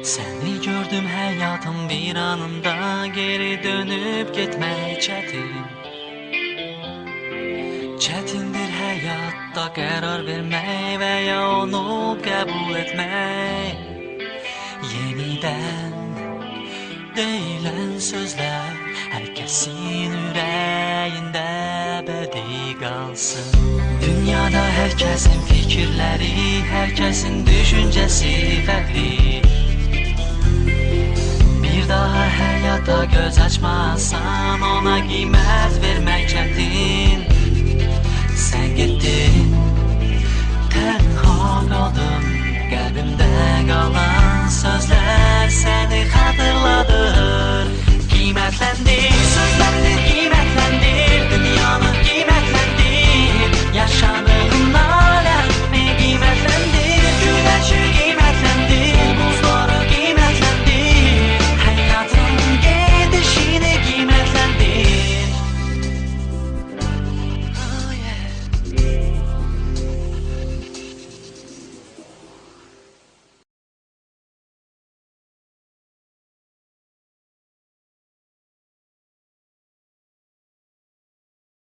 Seni gördüm hayatım bir anında, geri dönüp gitmek çetin. Çetindir hayatta karar vermek veya onu kabul etmek. Yeniden deyilen sözler herkesin yüreğinde ebedi kalsın. Dünyada herkesin fikirleri, herkesin düşüncesi farklı. Bir daha hayata göz açmazsan ona kıymet vermek çetin. Sen gittin, tenha kaldım, kalbimde kalan sözler seni hatırladır. Kıymetlendir